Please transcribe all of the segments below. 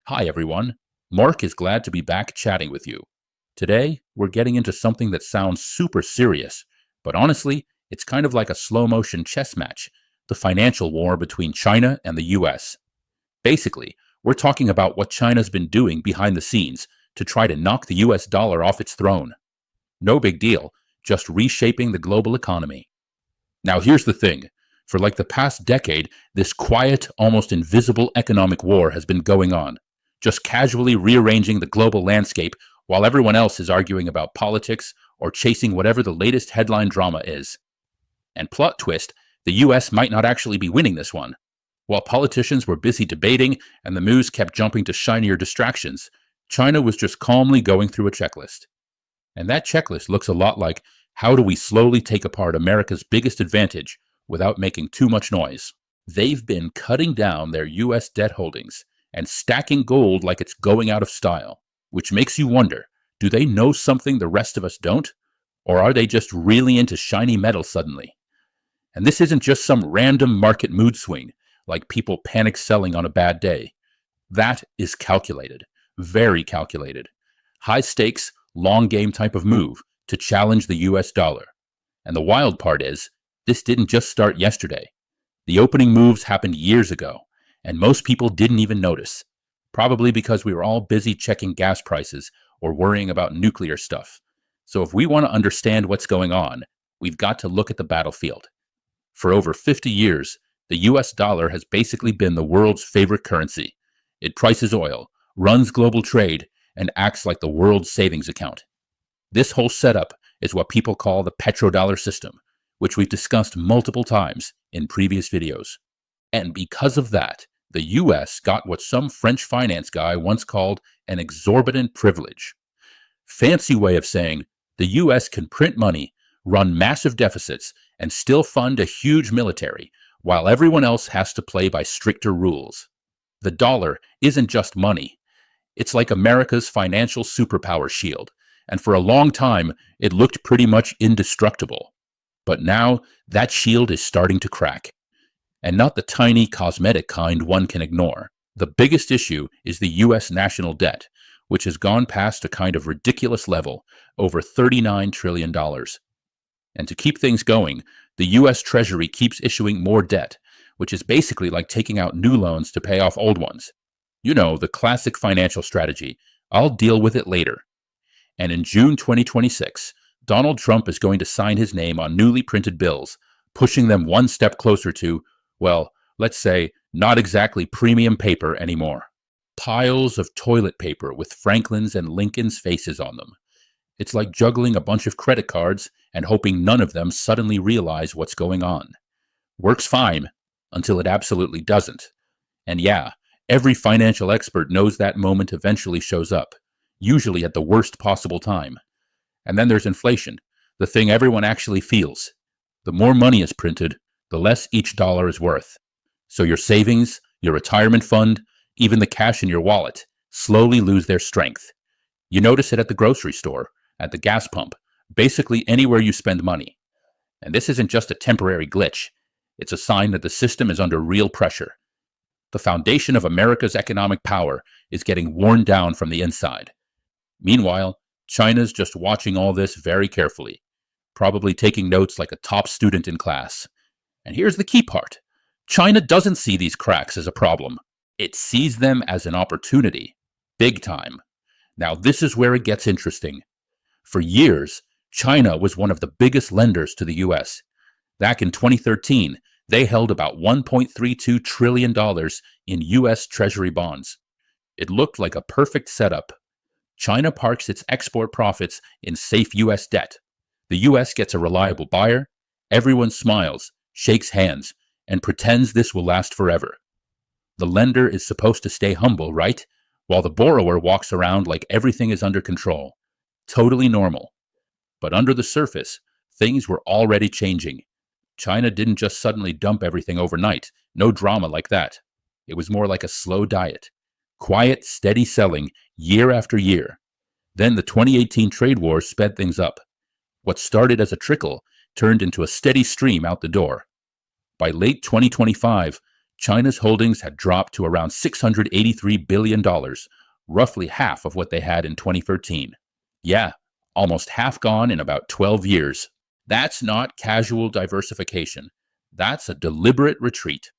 Hi, everyone. Mark is glad to be back chatting with you. Today, we're getting into something that sounds super serious, but honestly, it's kind of like a slow motion chess match, the financial war between China and the US. Basically, we're talking about what China's been doing behind the scenes to try to knock the US dollar off its throne. No big deal, just reshaping the global economy. Now, here's the thing. For like the past decade, this quiet, almost invisible economic war has been going on, just casually rearranging the global landscape while everyone else is arguing about politics or chasing whatever the latest headline drama is. And plot twist, the US might not actually be winning this one. While politicians were busy debating and the news kept jumping to shinier distractions, China was just calmly going through a checklist. And that checklist looks a lot like how do we slowly take apart America's biggest advantage without making too much noise. They've been cutting down their US debt holdings and stacking gold like it's going out of style, which makes you wonder, do they know something the rest of us don't? Or are they just really into shiny metal suddenly? And this isn't just some random market mood swing, like people panic selling on a bad day. That is calculated, very calculated. High stakes, long game type of move to challenge the US dollar. And the wild part is, this didn't just start yesterday. The opening moves happened years ago, and most people didn't even notice. Probably because we were all busy checking gas prices or worrying about nuclear stuff. So if we want to understand what's going on, we've got to look at the battlefield. For over 50 years, the US dollar has basically been the world's favorite currency. It prices oil, runs global trade, and acts like the world's savings account. This whole setup is what people call the petrodollar system, which we've discussed multiple times in previous videos. And because of that, the US got what some French finance guy once called an exorbitant privilege. Fancy way of saying the US can print money, run massive deficits, and still fund a huge military, while everyone else has to play by stricter rules. The dollar isn't just money. It's like America's financial superpower shield, and for a long time, it looked pretty much indestructible. But now, that shield is starting to crack. And not the tiny cosmetic kind one can ignore. The biggest issue is the US national debt, which has gone past a kind of ridiculous level, over $39 trillion. And to keep things going, the US Treasury keeps issuing more debt, which is basically like taking out new loans to pay off old ones. You know, the classic financial strategy. I'll deal with it later. And in June 2026, Donald Trump is going to sign his name on newly printed bills, pushing them one step closer to, well, let's say, not exactly premium paper anymore. Piles of toilet paper with Franklin's and Lincoln's faces on them. It's like juggling a bunch of credit cards and hoping none of them suddenly realize what's going on. Works fine until it absolutely doesn't. And yeah, every financial expert knows that moment eventually shows up, usually at the worst possible time. And then there's inflation, the thing everyone actually feels. The more money is printed, the less each dollar is worth. So your savings, your retirement fund, even the cash in your wallet slowly lose their strength. You notice it at the grocery store, at the gas pump, basically anywhere you spend money. And this isn't just a temporary glitch. It's a sign that the system is under real pressure. The foundation of America's economic power is getting worn down from the inside. Meanwhile, China's just watching all this very carefully, probably taking notes like a top student in class. And here's the key part. China doesn't see these cracks as a problem. It sees them as an opportunity. Big time. Now, this is where it gets interesting. For years, China was one of the biggest lenders to the US. Back in 2013, they held about $1.32 trillion in US Treasury bonds. It looked like a perfect setup. China parks its export profits in safe US debt. The US gets a reliable buyer. Everyone smiles, shakes hands, and pretends this will last forever. The lender is supposed to stay humble, right? While the borrower walks around like everything is under control. Totally normal. But under the surface, things were already changing. China didn't just suddenly dump everything overnight. No drama like that. It was more like a slow diet. Quiet, steady selling, year after year. Then the 2018 trade wars sped things up. What started as a trickle turned into a steady stream out the door. By late 2025, China's holdings had dropped to around $683 billion, roughly half of what they had in 2013. Yeah, almost half gone in about 12 years. That's not casual diversification. That's a deliberate retreat.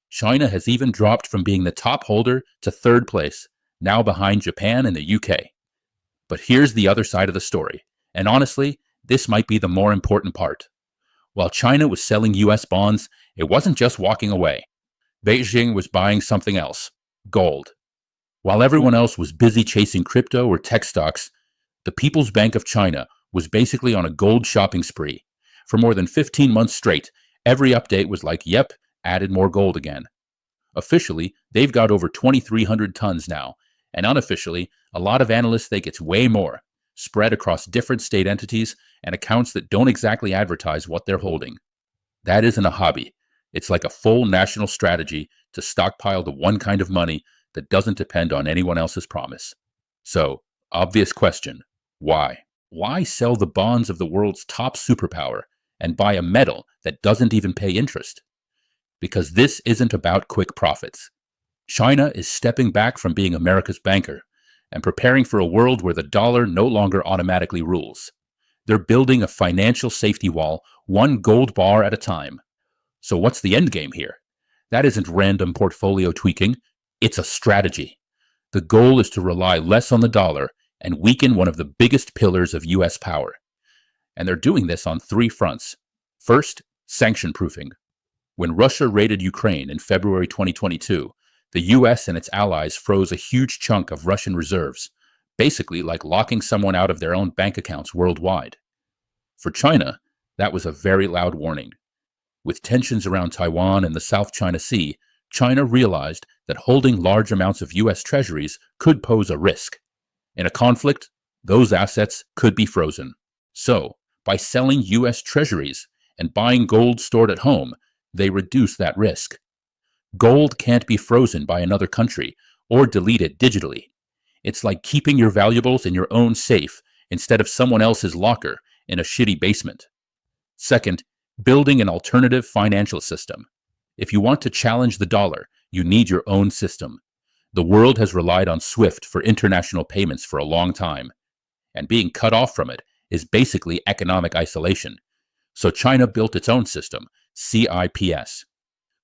China has even dropped from being the top holder to third place, now behind Japan and the UK. But here's the other side of the story, and honestly, this might be the more important part. While China was selling US bonds, it wasn't just walking away. Beijing was buying something else: gold. While everyone else was busy chasing crypto or tech stocks, the People's Bank of China was basically on a gold shopping spree. For more than 15 months straight, every update was like, yep, added more gold again. Officially, they've got over 2,300 tons now, and unofficially, a lot of analysts think it's way more, spread across different state entities and accounts that don't exactly advertise what they're holding. That isn't a hobby. It's like a full national strategy to stockpile the one kind of money that doesn't depend on anyone else's promise. So, obvious question, why? Why sell the bonds of the world's top superpower and buy a metal that doesn't even pay interest? Because this isn't about quick profits. China is stepping back from being America's banker and preparing for a world where the dollar no longer automatically rules. They're building a financial safety wall, one gold bar at a time. So what's the end game here? That isn't random portfolio tweaking. It's a strategy. The goal is to rely less on the dollar and weaken one of the biggest pillars of U.S. power. And they're doing this on three fronts. First, sanction proofing. When Russia raided Ukraine in February 2022, the U.S. and its allies froze a huge chunk of Russian reserves, basically like locking someone out of their own bank accounts worldwide. For China, that was a very loud warning. With tensions around Taiwan and the South China Sea, China realized that holding large amounts of U.S. treasuries could pose a risk. In a conflict, those assets could be frozen. So, by selling U.S. treasuries and buying gold stored at home, they reduce that risk. Gold can't be frozen by another country or deleted digitally. It's like keeping your valuables in your own safe instead of someone else's locker in a shitty basement. Second, building an alternative financial system. If you want to challenge the dollar, you need your own system. The world has relied on SWIFT for international payments for a long time, and being cut off from it is basically economic isolation. So China built its own system, CIPS.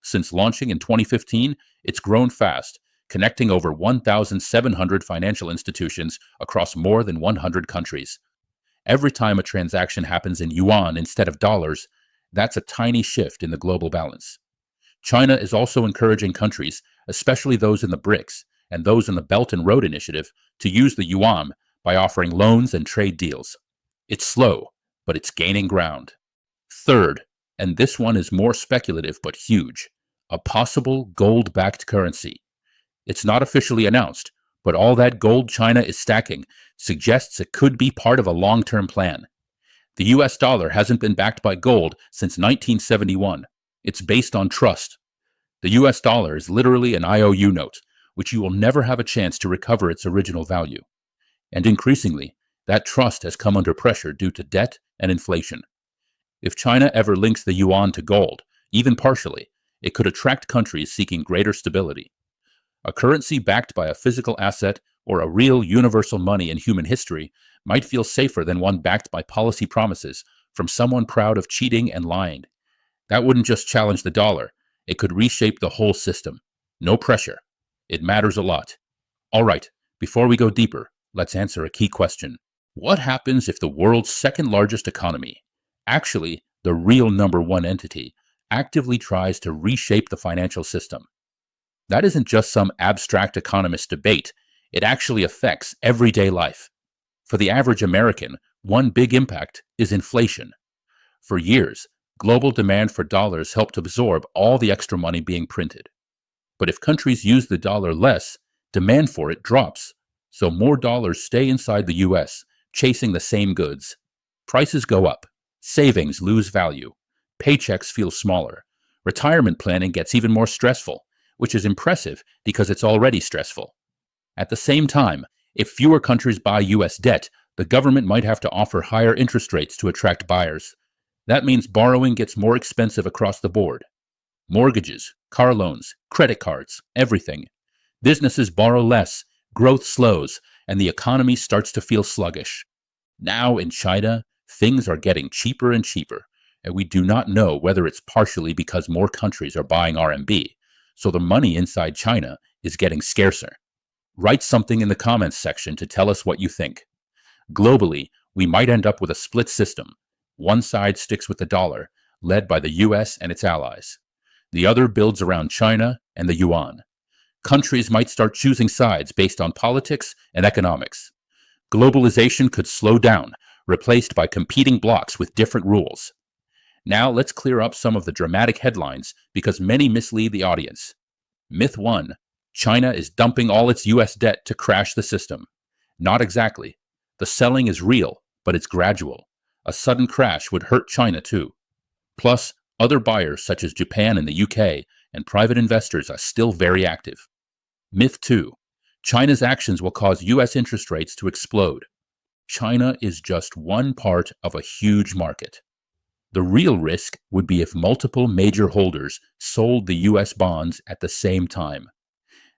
Since launching in 2015, it's grown fast, connecting over 1,700 financial institutions across more than 100 countries. Every time a transaction happens in yuan instead of dollars, that's a tiny shift in the global balance. China is also encouraging countries, especially those in the BRICS and those in the Belt and Road Initiative, to use the yuan by offering loans and trade deals. It's slow, but it's gaining ground. Third, and this one is more speculative but huge, a possible gold-backed currency. It's not officially announced, but all that gold China is stacking suggests it could be part of a long-term plan. The US dollar hasn't been backed by gold since 1971. It's based on trust. The US dollar is literally an IOU note, which you will never have a chance to recover its original value. And increasingly, that trust has come under pressure due to debt and inflation. If China ever links the yuan to gold, even partially, it could attract countries seeking greater stability. A currency backed by a physical asset or a real universal money in human history might feel safer than one backed by policy promises from someone proud of cheating and lying. That wouldn't just challenge the dollar, it could reshape the whole system. No pressure. It matters a lot. All right, before we go deeper, let's answer a key question. What happens if the world's second largest economy, actually the real number one entity, actively tries to reshape the financial system? That isn't just some abstract economist debate. It actually affects everyday life. For the average American, one big impact is inflation. For years, global demand for dollars helped absorb all the extra money being printed. But if countries use the dollar less, demand for it drops, so more dollars stay inside the US, chasing the same goods. Prices go up, savings lose value, paychecks feel smaller, retirement planning gets even more stressful, which is impressive because it's already stressful. At the same time, if fewer countries buy US debt, the government might have to offer higher interest rates to attract buyers. That means borrowing gets more expensive across the board. Mortgages, car loans, credit cards, everything. Businesses borrow less, growth slows, and the economy starts to feel sluggish. Now in China, things are getting cheaper and cheaper, and we do not know whether it's partially because more countries are buying RMB, so the money inside China is getting scarcer. Write something in the comments section to tell us what you think. Globally, we might end up with a split system. One side sticks with the dollar, led by the US and its allies. The other builds around China and the yuan. Countries might start choosing sides based on politics and economics. Globalization could slow down, replaced by competing blocs with different rules. Now let's clear up some of the dramatic headlines because many mislead the audience. Myth 1. China is dumping all its US debt to crash the system. Not exactly. The selling is real, but it's gradual. A sudden crash would hurt China too. Plus, other buyers such as Japan and the UK and private investors are still very active. Myth 2. China's actions will cause US interest rates to explode. China is just one part of a huge market. The real risk would be if multiple major holders sold the US bonds at the same time.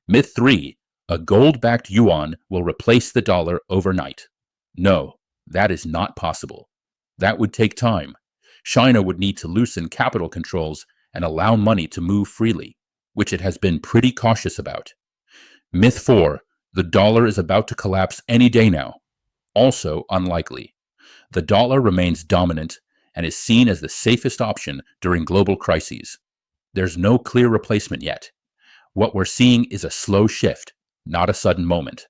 Myth 3. A gold-backed yuan will replace the dollar overnight. No, that is not possible. That would take time. China would need to loosen capital controls and allow money to move freely, which it has been pretty cautious about. Myth 4. The dollar is about to collapse any day now. Also unlikely. The dollar remains dominant and is seen as the safest option during global crises. There's no clear replacement yet. What we're seeing is a slow shift, not a sudden moment.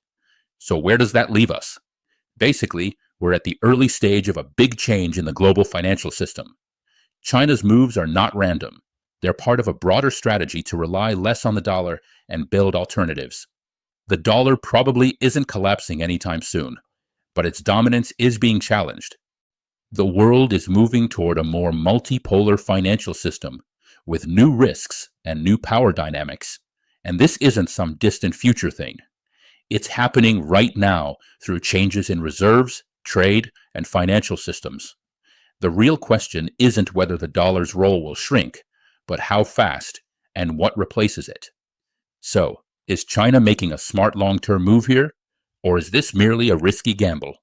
So where does that leave us? Basically, we're at the early stage of a big change in the global financial system. China's moves are not random. They're part of a broader strategy to rely less on the dollar and build alternatives. The dollar probably isn't collapsing anytime soon, but its dominance is being challenged. The world is moving toward a more multipolar financial system with new risks and new power dynamics, and this isn't some distant future thing. It's happening right now through changes in reserves, trade, and financial systems. The real question isn't whether the dollar's role will shrink, but how fast and what replaces it. So, is China making a smart long-term move here, or is this merely a risky gamble?